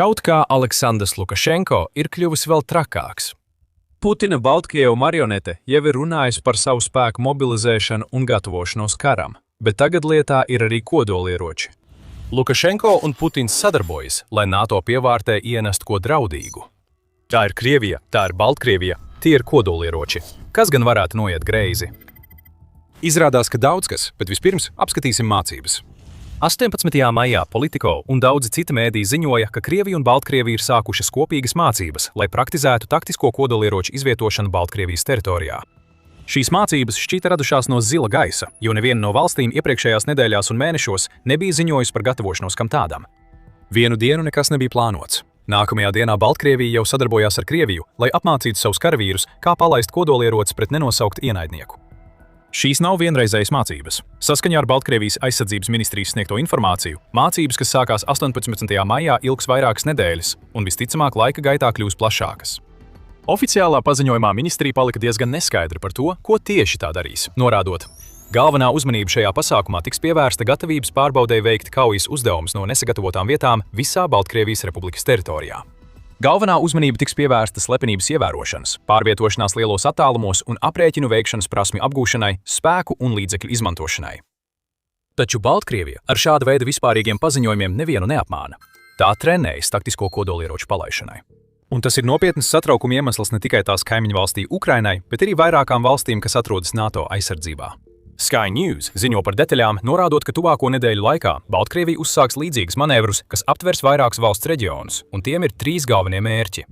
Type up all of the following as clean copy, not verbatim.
Kaut kā Aleksandrs Lukašenko ir kļuvis vēl trakāks. Putina Baltkrievu marionete jau ir runājusi par savu spēku mobilizēšanu un gatavošanos karam, bet tagad lietā ir arī kodolieroči. Lukašenko un Putins sadarbojas, lai NATO pievārtē ienestu ko draudīgu. Tā ir Krievija, tā ir Baltkrievija, tie ir kodolieroči. Kas gan varētu noiet greizi? Izrādās, ka daudz kas, bet vispirms apskatīsim mācības. 18. maijā Politico un daudzi citi mēdī ziņoja, ka Krievija un Baltkrievija ir sākušas kopīgas mācības, lai praktizētu taktisko kodolieroču izvietošanu Baltkrievijas teritorijā. Šīs mācības šķita radušās no zila gaisa, jo neviena no valstīm iepriekšējās nedēļās un mēnešos nebija ziņojusi par gatavošanos kam tādam. Vienu dienu nekas nebija plānots. Nākamajā dienā Baltkrievija jau sadarbojās ar Krieviju, lai apmācītu savus karavīrus, kā palaist kodolieroci pret nenosauktu ienaidnieku. Šīs nav vienreizējas mācības. Saskaņā ar Baltkrievijas aizsardzības ministrijas sniegto informāciju, mācības, kas sākās 18. maijā, ilgs vairākas nedēļas un visticamāk laika gaitā kļūs plašākas. Oficiālā paziņojumā ministrija palika diezgan neskaidra par to, ko tieši tā darīs, norādot: galvenā uzmanība šajā pasākumā tiks pievērsta gatavības pārbaudei veikt kaujas uzdevumus no nesagatavotām vietām visā Baltkrievijas republikas teritorijā. Galvenā uzmanība tiks pievērsta slepenības ievērošanas, pārvietošanās lielos attālumos un aprēķinu veikšanas prasmju apgūšanai, spēku un līdzekļu izmantošanai. Taču Baltkrievija ar šāda veida vispārīgiem paziņojumiem nevienu neapmāna. Tā trenējas taktisko kodolieroču palaišanai. Un tas ir nopietns satraukuma iemesls ne tikai tās kaimiņu valstī Ukrainai, bet arī vairākām valstīm, kas atrodas NATO aizsardzībā. Sky News ziņo par detaļām, norādot, ka tuvāko nedēļu laikā Baltkrievija uzsāks līdzīgas manevrus, kas aptvers vairākus valsts reģionus, un tiem ir 3 galvenie mērķi.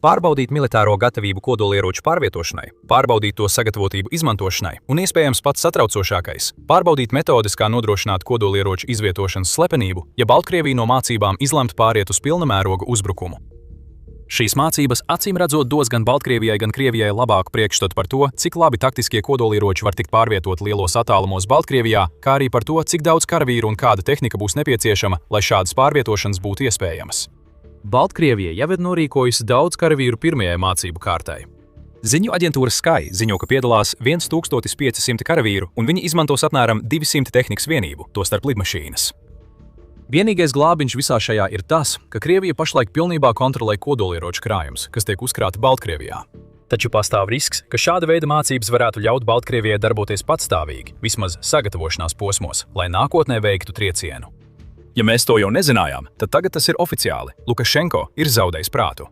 Pārbaudīt militāro gatavību kodolieroču pārvietošanai, pārbaudīt to sagatavotību izmantošanai un, iespējams pats satraucošākais, pārbaudīt metodes, kā nodrošināt kodolieroču izvietošanas slepenību, ja Baltkrievija no mācībām izlemt pāriet uz pilnamēroga uzbrukumu. Šīs mācības acīm redzot dos gan Baltkrievijai, gan Krievijai labāku priekšstatu par to, cik labi taktiskie kodolieroči var tikt pārvietot lielos attālumos Baltkrievijā, kā arī par to, cik daudz karavīru un kāda tehnika būs nepieciešama, lai šādas pārvietošanas būtu iespējamas. Baltkrievija jau ir norīkojusi daudz karavīru pirmajai mācību kārtai. Ziņu aģentūra Sky ziņo, ka piedalās 1500 karavīru, un viņi izmantos apmēram 200 tehnikas vienību, tostarp lidmašīnas. Vienīgais glābiņš visā šajā ir tas, ka Krievija pašlaik pilnībā kontrolē kodolieroču krājumus, kas tiek uzkrāti Baltkrievijā. Taču pastāv risks, ka šāda veida mācības varētu ļaut Baltkrievijai darboties patstāvīgi, vismaz sagatavošanās posmos, lai nākotnē veiktu triecienu. Ja mēs to jau nezinājām, tad tagad tas ir oficiāli. Lukašenko ir zaudējis prātu.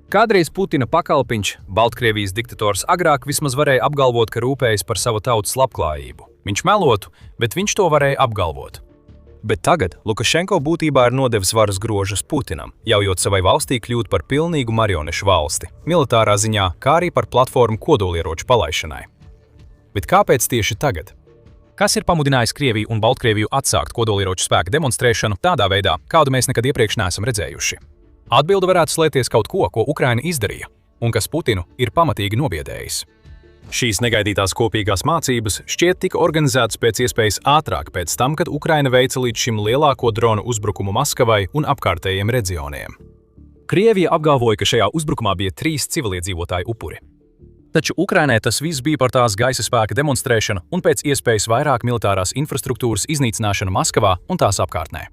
Kādreiz Putina pakalpiņš, Baltkrievijas diktators, agrāk vismaz varēja apgalvot, ka rūpējas par savu tautas labklājību. Viņš melotu, bet viņš to varēja apgalvot. Bet tagad Lukašenko būtībā ir nodevis varas grožus Putinam, ļaujot savai valstī kļūt par pilnīgu marionešu valsti, militārā ziņā, kā arī par platformu kodolieroču palaišanai. Bet kāpēc tieši tagad? Kas ir pamudinājis Krieviju un Baltkrieviju atsākt kodolieroču spēku demonstrēšanu tādā veidā, kādu mēs nekad iepriekš neesam redzējuši? Atbilde varētu slēpties kaut ko, ko Ukraina izdarīja, un kas Putinu ir pamatīgi nobiedējis. Šīs negaidītās kopīgās mācības šķiet tika organizētas pēc iespējas ātrāk pēc tam, kad Ukraina veica līdz šim lielāko dronu uzbrukumu Maskavai un apkārtējiem reģioniem. Krievija apgalvoja, ka šajā uzbrukumā bija 3 civiliedzīvotāju upuri. Taču Ukrainai tas viss bija par tās gaisa spēka demonstrēšanu un pēc iespējas vairāk militārās infrastruktūras iznīcināšanu Maskavā un tās apkārtnē.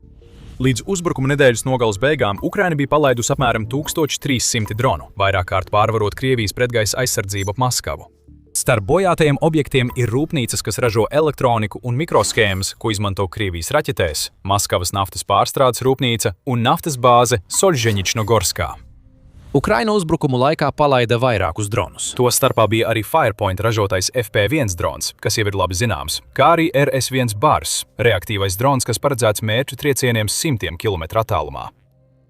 Līdz uzbrukuma nedēļas nogales beigām Ukraina bija palaidusi apmēram 1300 dronu, vairāk kārt pārvarot Krievijas pretgaisa aizsardzību ap Maskavu. Starp bojātajiem objektiem ir rūpnīcas, kas ražo elektroniku un mikroshēmas, ko izmanto Krievijas raķetēs, Maskavas naftas pārstrādes rūpnīca un naftas bāze Soļžeņičnogorskā. Ukraina uzbrukumu laikā palaida vairākus dronus. To starpā bija arī Firepoint ražotais FP1 drons, kas jau ir labi zināms, kā arī RS1 Bars, reaktīvais drons, kas paredzēts mērķu triecieniem 100 km attālumā.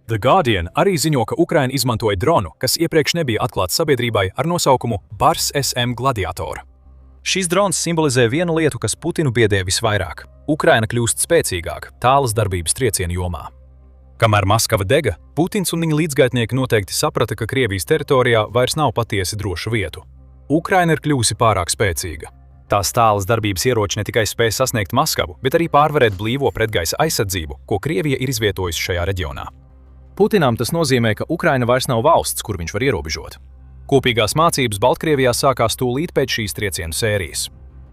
The Guardian arī ziņo, ka Ukraina izmantoja dronu, kas iepriekš nebija atklāts sabiedrībai ar nosaukumu Bars SM Gladiator. Šis drons simbolizē vienu lietu, kas Putinu biedē visvairāk. Ukraina kļūst spēcīgāka tālas darbības triecienu jomā. Kamēr Maskava dega, Putins un viņa līdzgaitnieki noteikti saprata, ka Krievijas teritorijā vairs nav patiesi drošu vietu. Ukraina ir kļūsi pārāk spēcīga. Tās tālas darbības ieroči ne tikai spēj sasniegt Maskavu, bet arī pārvarēt blīvo pretgaisa aizsardzību, ko Krievija ir izvietojusi šajā reģionā. Putinam tas nozīmē, ka Ukraina vairs nav valsts, kur viņš var ierobežot. Kopīgās mācības Baltkrievijā sākās tūlīt pēc šīs triecienu sērijas.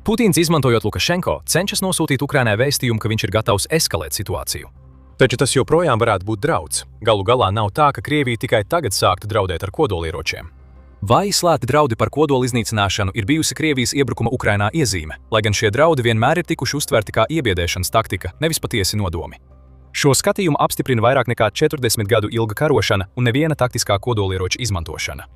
Putins, izmantojot Lukašenko, cenšas nosūtīt Ukrainai vēstījumu, ka viņš ir gatavs eskalēt situāciju. Taču tas joprojām varētu būt drauds. Galu galā nav tā, ka Krievija tikai tagad sāktu draudēt ar kodolieročiem. Vai slēpti draudi par kodola iznīcināšanu ir bijusi Krievijas iebrukuma Ukrainā iezīme, lai gan šie draudi vienmēr ir tikuši uztverti kā iebiedēšanas taktika, nevis patiesi nodomi. Šo skatījumu apstiprina vairāk nekā 40 gadu ilga karošana un neviena taktiskā kodolieroča izmantošana.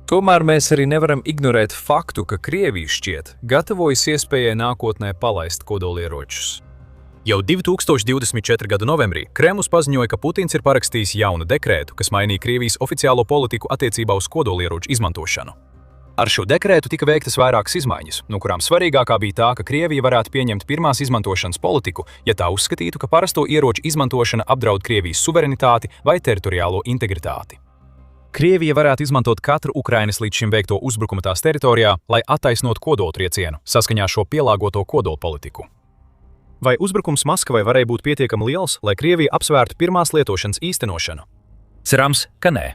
Tomēr mēs arī nevaram ignorēt faktu, ka Krievija šķiet gatavojas iespējai nākotnē palaist kodolieročus. Jau 2024. gada novembrī Kremlis paziņoja, ka Putins ir parakstījis jaunu dekrētu, kas mainīja Krievijas oficiālo politiku attiecībā uz kodolieroču izmantošanu. Ar šo dekrētu tika veiktas vairākas izmaiņas, no kurām svarīgākā bija tā, ka Krievija varētu pieņemt pirmās izmantošanas politiku, ja tā uzskatītu, ka parasto ieroču izmantošana apdraud Krievijas suverenitāti vai teritoriālo integritāti. Krievija varētu izmantot katru Ukrainas līdz šim veikto uzbrukumu tās teritorijā, lai attaisnotu kodoltriecienu, saskaņā šo pielāgoto kodolpolitiku. Vai uzbrukums Maskavai varēja būt pietiekami liels, lai Krievija apsvērtu pirmās lietošanas īstenošanu? Cerams, ka nē.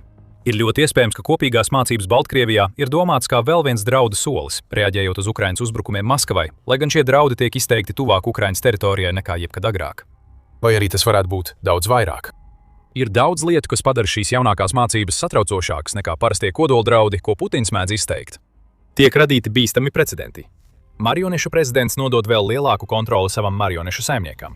Ir ļoti iespējams, ka kopīgās mācības Baltkrievijā ir domāts kā vēl viens draudu solis, reaģējot uz Ukrainas uzbrukumiem Maskavai, lai gan šie draudi tiek izteikti tuvāk Ukrainas teritorijai nekā jebkad agrāk. Vai arī tas varētu būt daudz vairāk? Ir daudz lietu, kas padara šīs jaunākās mācības satraucošākas nekā parastie kodoldraudi, ko Putins mēdz izteikt. Tiek radīti bīstami precedenti. Marionešu prezidents nodod vēl lielāku kontroli savam marionešu saimniekam.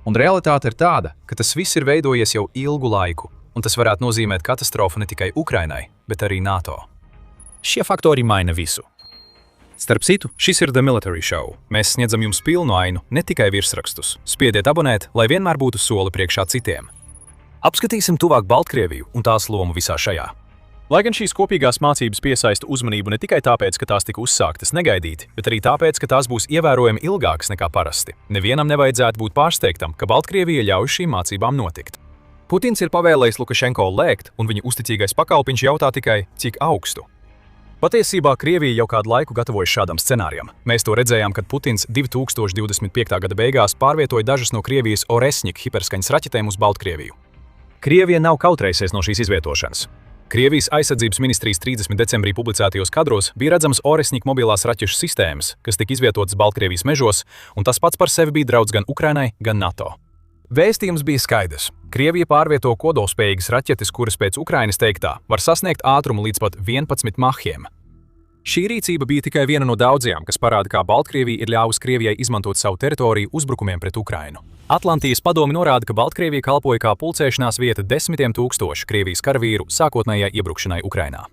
Un realitāte ir tāda, ka tas viss ir veidojies jau ilgu laiku, un tas varētu nozīmēt katastrofu ne tikai Ukrainai, bet arī NATO. Šie faktori maina visu. Starp citu, šis ir The Military Show. Mēs sniedzam jums pilnu ainu, ne tikai virsrakstus. Spiediet abonēt, lai vienmēr būtu soli priekšā citiem. Apskatīsim tuvāk Baltkrieviju un tās lomu visā šajā. Lai gan šīs kopīgās mācības piesaista uzmanību ne tikai tāpēc, ka tās tika uzsāktas negaidīti, bet arī tāpēc, ka tās būs ievērojami ilgākas nekā parasti. Nevienam nevajadzētu būt pārsteigtam, ka Baltkrievija ļauj šīm mācībām notikt. Putins ir pavēlējis Lukašenko lēkt, un viņa uzticīgais pakalpiņš jautā tikai, cik augstu. Patiesībā Krievija jau kādu laiku gatavojas šādam scenārijam. Mēs to redzējām, kad Putins 2025. gada beigās pārvietoja dažas no Krievijas Oresņik hiperskaņas raķetēm uz Baltkrieviju. Krievija nav kautrējusies no šīs izvietošanas. Krievijas aizsardzības ministrijas 30. decembrī publicētajos kadros bija redzamas Oresņik mobilās raķešu sistēmas, kas tika izvietotas Baltkrievijas mežos, un tas pats par sevi bija draudz gan Ukrainai, gan NATO. Vēstījums bija skaidrs. Krievija pārvieto kodolspējīgas raķetes, kuras pēc Ukrainas teiktā var sasniegt ātrumu līdz pat 11 mahiem. Šī rīcība bija tikai viena no daudzajām, kas parāda, kā Baltkrievija ir ļāvusi Krievijai izmantot savu teritoriju uzbrukumiem pret Ukrainu. Atlantijas padomi norāda, ka Baltkrievija kalpoja kā pulcēšanās vieta desmitiem tūkstošu Krievijas karavīru sākotnējai iebrukšanai Ukrainā.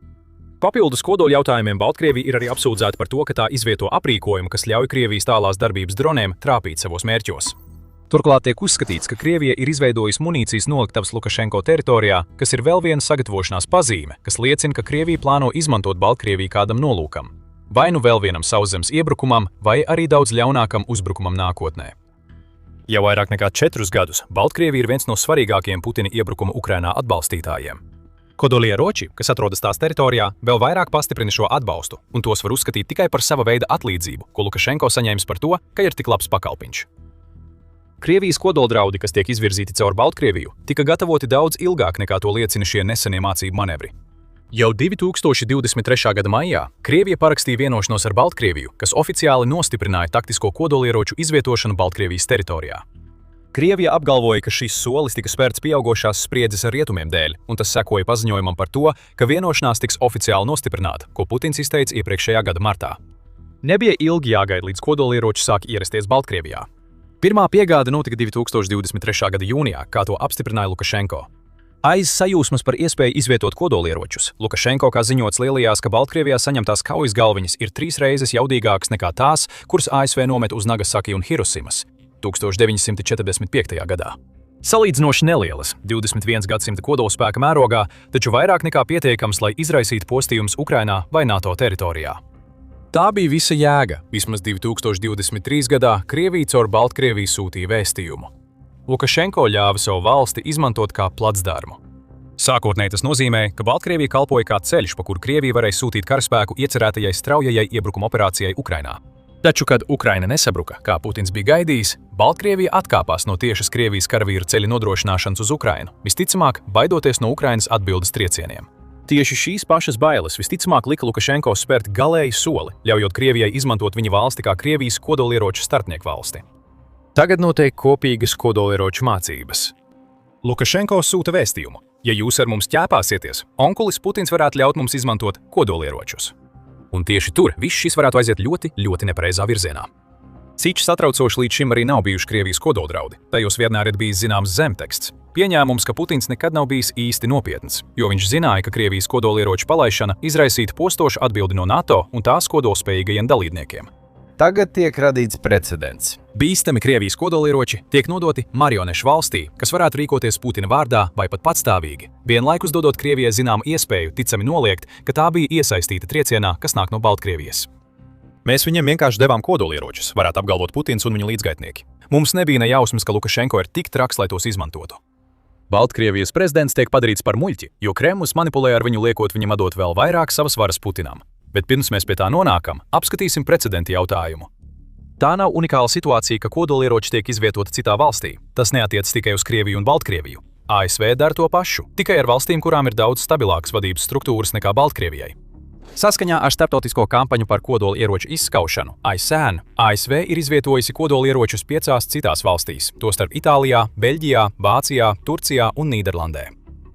Papildus kodoļu jautājumiem Baltkrievija ir arī apsūdzēta par to, ka tā izvieto aprīkojumu, kas ļauj Krievijas tālās darbības droniem trāpīt savos mērķos. Turklāt tiek uzskatīts, ka Krievija ir izveidojusi munīcijas noliktavas Lukašenko teritorijā, kas ir vēl viena sagatavošanās pazīme, kas liecina, ka Krievija plāno izmantot Baltkrieviju kādam nolūkam. Vai nu vēl vienam sauszemes iebrukumam, vai arī daudz ļaunākam uzbrukumam nākotnē. Jau vairāk nekā 4 gadus Baltkrievija ir viens no svarīgākajiem Putina iebrukuma Ukrainā atbalstītājiem. Kodolieroči, kas atrodas tās teritorijā, vēl vairāk pastiprina šo atbalstu, un tos var uzskatīt tikai par sava veida atlīdzību, ko Lukašenko saņēmis par to, ka ir tik labs pakalpiņš. Krievijas kodoldraudi, kas tiek izvirzīti caur Baltkrieviju, tika gatavoti daudz ilgāk nekā to liecina šie nesenie mācību manevri. Jau 2023. gada maijā Krievija parakstīja vienošanos ar Baltkrieviju, kas oficiāli nostiprināja taktisko kodolieroču izvietošanu Baltkrievijas teritorijā. Krievija apgalvoja, ka šis solis tika spērts pieaugošās spriedzes ar rietumiem dēļ, un tas sekoja paziņojumam par to, ka vienošanās tiks oficiāli nostiprināta, ko Putins izteica iepriekšējā gada martā. Nebija ilgi jāgaida, līdz kodolieroči sāk ierasties Baltkrievijā. Pirmā piegāde notika 2023. gada jūnijā, kā to apstiprināja Lukašenko. Aiz sajūsmas par iespēju izvietot kodolieročus, Lukašenko, kā ziņots, lielījās, ka Baltkrievijā saņemtās kaujas galviņas ir 3 reizes jaudīgākas nekā tās, kuras ASV nomet uz Nagasaki un Hirosimas 1945. gadā. Salīdzinoši nelielas, 21 gadsimta kodolspēka mērogā, taču vairāk nekā pietiekams, lai izraisītu postījumus Ukrainā vai NATO teritorijā. Tā bija visa jēga. Vismaz 2023. gadā Krievija caur Baltkrieviju sūtīja vēstījumu. Lukašenko ļāva savu valsti izmantot kā placdarmu. Sākotnēji tas nozīmē, ka Baltkrievija kalpoja kā ceļš, pa kuru Krievija varēja sūtīt karaspēku iecerētajai straujajai iebrukuma operācijai Ukrainā. Taču, kad Ukraina nesabruka, kā Putins bija gaidījis, Baltkrievija atkāpās no tiešas Krievijas karavīru ceļa nodrošināšanas uz Ukrainu, visticamāk, baidoties no Ukrainas atbildes triecieniem. Tieši šīs pašas bailes visticamāk lika Lukašenko spērt galēju soli, ļaujot Krievijai izmantot viņa valsti kā Krievijas kodolieroču starpnieku valsti. Tagad notiek kopīgas kodolieroču mācības. Lukašenko sūta vēstījumu: ja jūs ar mums ķēpāsieties, onkulis Putins varētu ļaut mums izmantot kodolieročus. Un tieši tur viss šis varētu aiziet ļoti nepareizā virzienā. Cik satraucoši līdz šim arī nav bijuši Krievijas kodoldraudi. Tajos vienmēr ir bijis zināms zemteksts. Pieņēmums, ka Putins nekad nav bijis īsti nopietns, jo viņš zināja, ka Krievijas kodolieroču palaišana izraisītu postošu atbildi no NATO un tās kodolspējīgajiem dalībniekiem. Tagad tiek radīts precedents. Bīstami Krievijas kodolieroči tiek nodoti marionešu valstī, kas varētu rīkoties Putina vārdā vai pat patstāvīgi, vienlaikus dodot Krievijai zināmu iespēju ticami noliegt, ka tā bija iesaistīta triecienā, kas nāk no Baltkrievijas. Mēs viņiem vienkārši devām kodolieročus, varētu apgalvot Putins un viņa līdzgaitnieki. Mums nebija ne jausmas, ka Lukašenko ir tik traks, lai tos izmantotu. Baltkrievijas prezidents tiek padarīts par muļķi, jo Kremlis manipulē ar viņu, liekot viņam atdot vēl vairāk savas varas Putinam. Bet pirms mēs pie tā nonākam, apskatīsim precedenta jautājumu. Tā nav unikāla situācija, ka kodolieroči tiek izvietoti citā valstī. Tas neatiecas tikai uz Krieviju un Baltkrieviju. ASV dara to pašu, tikai ar valstīm, kurām ir daudz stabilākas vadības struktūras nekā Baltkrievijai. Saskaņā ar starptautisko kampaņu par kodolieroču izskaušanu, ICAN, ASV ir izvietojusi kodolieročus 5 citās valstīs, tostarp Itālijā, Beļģijā, Vācijā, Turcijā un Nīderlandē.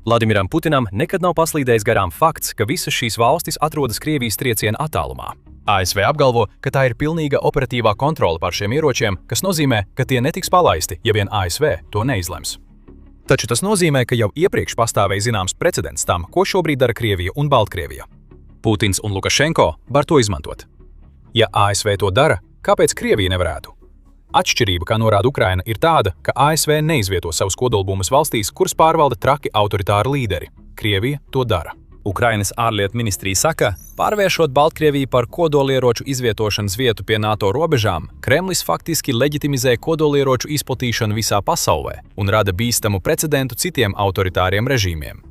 Vladimiram Putinam nekad nav paslīdējis garām fakts, ka visas šīs valstis atrodas Krievijas trieciena attālumā. ASV apgalvo, ka tā ir pilnīga operatīvā kontrole pār šiem ieročiem, kas nozīmē, ka tie netiks palaisti, ja vien ASV to neizlems. Taču tas nozīmē, ka jau iepriekš pastāvēja zināms precedents tam, ko šobrīd dara Krievija un Baltkrievija. Putins un Lukašenko var to izmantot. Ja ASV to dara, kāpēc Krievija nevarētu? Atšķirība, kā norāda Ukraina, ir tāda, ka ASV neizvieto savus kodolbumbas valstīs, kuras pārvalda traki autoritāri līderi. Krievija to dara. Ukrainas ārlietu ministrija saka, pārvēršot Baltkrieviju par kodolieroču izvietošanas vietu pie NATO robežām, Kremlis faktiski leģitimizē kodolieroču izplatīšanu visā pasaulē un rada bīstamu precedentu citiem autoritāriem režīmiem.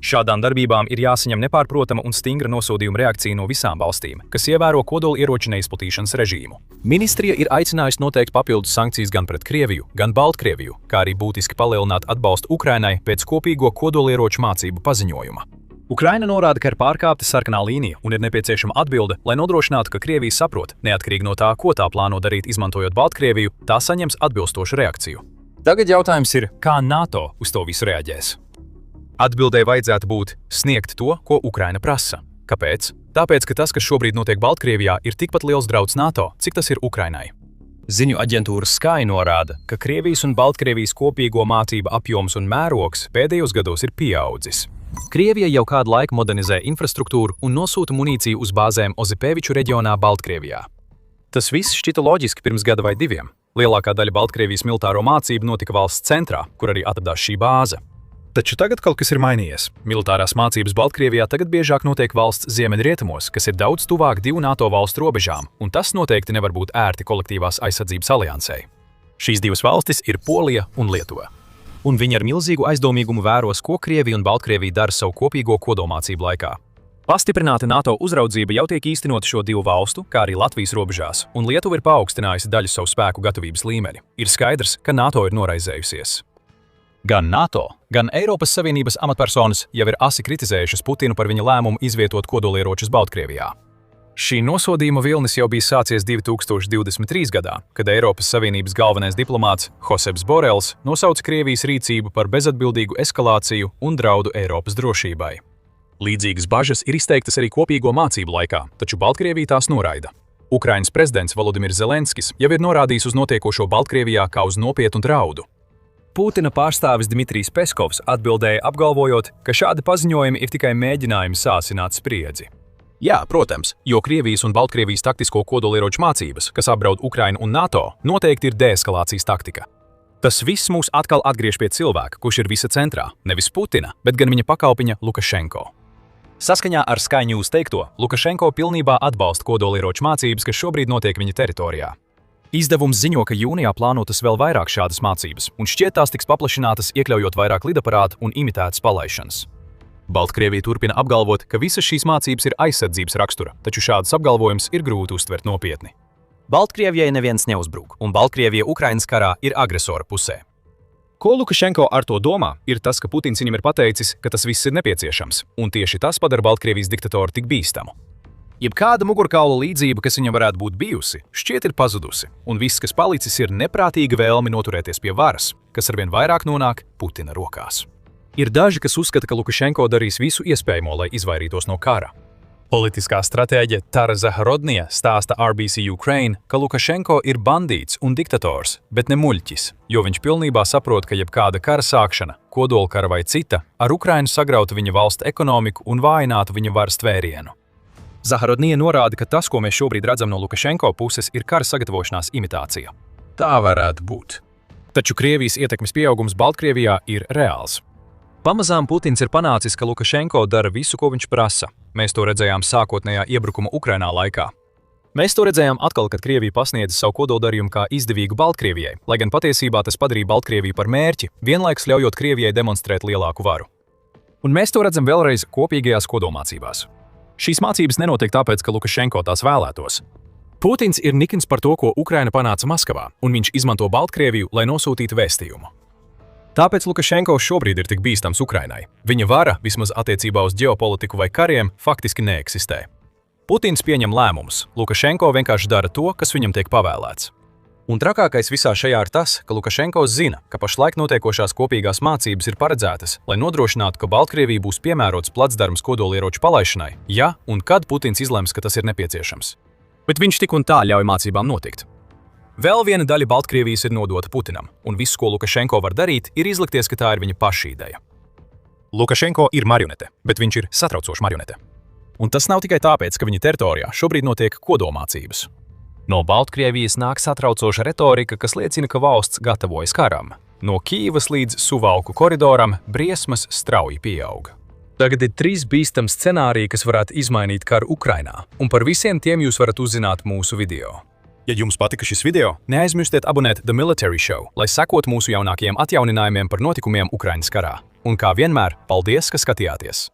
Šādām darbībām ir jāsaņem nepārprotama un stingra nosodījuma reakcija no visām valstīm, kas ievēro kodolieroču neizplatīšanas režīmu. Ministrija ir aicinājusi noteikt papildus sankcijas gan pret Krieviju, gan Baltkrieviju, kā arī būtiski palielināt atbalstu Ukrainai pēc kopīgo kodolieroču mācību paziņojuma. Ukraina norāda, ka ir pārkāpta sarkanā līnija un ir nepieciešama atbilde, lai nodrošinātu, ka Krievija saprot, neatkarīgi no tā, ko tā plāno darīt izmantojot Baltkrieviju, tā saņems atbilstošu reakciju. Tagad jautājums ir, kā NATO uz to visu reaģēs? Atbildēji vajadzētu būt sniegt to, ko Ukraina prasa. Kāpēc? Tāpēc, ka tas, kas šobrīd notiek Baltkrievijā, ir tikpat liels drauds NATO, cik tas ir Ukrainai. Ziņu aģentūra Sky norāda, ka Krievijas un Baltkrievijas kopīgo mācību apjoms un mērogs pēdējos gados ir pieaudzis. Krievija jau kādu laiku modernizē infrastruktūru un nosūta munīciju uz bāzēm Ozipeviču reģionā Baltkrievijā. Tas viss šķita loģiski pirms gada vai 2. Lielākā daļa Baltkrievijas militāro mācību notika valsts centrā, kur arī atradās šī bāze. Taču tagad kaut kas ir mainījies. Militārās mācības Baltkrievijā tagad biežāk notiek valsts ziemeļrietumos, kas ir daudz tuvāk 2 NATO valstu robežām, un tas noteikti nevar būt ērti kolektīvās aizsardzības aliansei. Šīs 2 valstis ir Polija un Lietuva. Un viņi ar milzīgu aizdomīgumu vēros, ko Krievija un Baltkrievija dara savu kopīgo kodolmācību laikā. Pastiprināta NATO uzraudzība jau tiek īstenota šo 2 valstu, kā arī Latvijas robežās, un Lietuva ir paaugstinājusi daļu savu spēku gatavības līmeni. Ir skaidrs, ka NATO ir noraizējusies. Gan NATO, gan Eiropas Savienības amatpersonas jau ir asi kritizējušas Putinu par viņa lēmumu izvietot kodolieročus Baltkrievijā. Šī nosodījuma vilnis jau bija sācies 2023. gadā, kad Eiropas Savienības galvenais diplomāts Joseps Borels nosauca Krievijas rīcību par bezatbildīgu eskalāciju un draudu Eiropas drošībai. Līdzīgas bažas ir izteiktas arī kopīgo mācību laikā, taču Baltkrievija tās noraida. Ukrainas prezidents Volodimirs Zelenskis jau ir norādījis uz notiekošo Baltkrievijā kā uz nopietnu draudu. Putina pārstāvis Dmitrijs Peskovs atbildēja apgalvojot, ka šādi paziņojumi ir tikai mēģinājumi sāsināt spriedzi. Jā, protams, jo Krievijas un Baltkrievijas taktisko kodolieroču mācības, kas apdraud Ukrainu un NATO, noteikti ir deeskalācijas taktika. Tas viss mūs atkal atgriež pie cilvēka, kurš ir visa centrā, nevis Putina, bet gan viņa pakalpiņa Lukašenko. Saskaņā ar Sky News teikto, Lukašenko pilnībā atbalsta kodolieroču mācības, kas šobrīd notiek viņa teritorijā. Izdevums ziņo, ka jūnijā plānotas vēl vairāk šādas mācības, un šķiet tās tiks paplašinātas, iekļaujot vairāk lidaparātu un imitētas palaišanas. Baltkrievija turpina apgalvot, ka visas šīs mācības ir aizsardzības rakstura, taču šādas apgalvojums ir grūti uztvert nopietni. Baltkrievijai neviens neuzbruk, un Baltkrievija Ukrainas karā ir agresora pusē. Ko Lukašenko ar to domā, ir tas, ka Putins viņam ir pateicis, ka tas viss ir nepieciešams, un tieši tas padara Baltkrievijas diktatoru tik bīstamu. Jebkāda mugurkaula līdzība, kas viņam varētu būt bijusi, šķiet ir pazudusi, un viss, kas palicis, ir neprātīga vēlme noturēties pie varas, kas arvien vairāk nonāk Putina rokās. Ir daži, kas uzskata, ka Lukašenko darīs visu iespējamo, lai izvairītos no kara. Politiskā stratēģe Tara Zaharodnija stāsta RBC Ukraine, ka Lukašenko ir bandīts un diktators, bet ne muļķis, jo viņš pilnībā saprot, ka jebkāda kara sākšana, kodolkara vai cita, ar Ukrainu sagrautu viņa valsts ekonomiku un vājinātu viņa varas tvērienu. Zaharodnija norāda, ka tas, ko mēs šobrīd redzam no Lukašenko puses, ir kara sagatavošanās imitācija. Tā varētu būt. Taču Krievijas ietekmes pieaugums Baltkrievijā ir reāls. Pamazām Putins ir panācis, ka Lukašenko dara visu, ko viņš prasa. Mēs to redzējām sākotnējā iebrukuma Ukrainā laikā. Mēs to redzējām atkal, kad Krievija pasniedza savu kodoldarījumu kā izdevīgu Baltkrievijai, lai gan patiesībā tas padarīja Baltkrieviju par mērķi, vienlaikus ļaujot Krievijai demonstrēt lielāku varu. Un mēs to redzam vēlreiz kopīgajās kodolmācībās. Šīs mācības nenotiek tāpēc, ka Lukašenko tās vēlētos. Putins ir nikns par to, ko Ukraina panāca Maskavā, un viņš izmanto Baltkrieviju, lai nosūtītu vēstījumu. Tāpēc Lukašenko šobrīd ir tik bīstams Ukrainai. Viņa vara, vismaz attiecībā uz ģeopolitiku vai kariem, faktiski neeksistē. Putins pieņem lēmumus, Lukašenko vienkārši dara to, kas viņam tiek pavēlēts. Un trakākais visā šajā ir tas, ka Lukašenko zina, ka pašlaik notiekošās kopīgās mācības ir paredzētas, lai nodrošinātu, ka Baltkrievija būs piemērots placdarms kodolieroču palaišanai, ja un kad Putins izlems, ka tas ir nepieciešams. Bet viņš tik un tā ļauj mācībām notikt. Vēl viena daļa Baltkrievijas ir nodota Putinam, un viss, ko Lukašenko var darīt, ir izlikties, ka tā ir viņa paša ideja. Lukašenko ir marionete, bet viņš ir satraucoša marionete. Un tas nav tikai tāpēc, ka viņa teritorijā šobrīd notiek kodolmācības. No Baltkrievijas nāk satraucoša retorika, kas liecina, ka valsts gatavojas karam. No Kīvas līdz Suvalku koridoram briesmas strauji pieauga. Tagad ir 3 bīstami scenāriji, kas varētu izmainīt karu Ukrainā, un par visiem tiem jūs varat uzzināt mūsu video. Ja jums patika šis video, neaizmirstiet abonēt The Military Show, lai sekot mūsu jaunākajiem atjauninājumiem par notikumiem Ukrainas karā. Un kā vienmēr, paldies, ka skatījāties!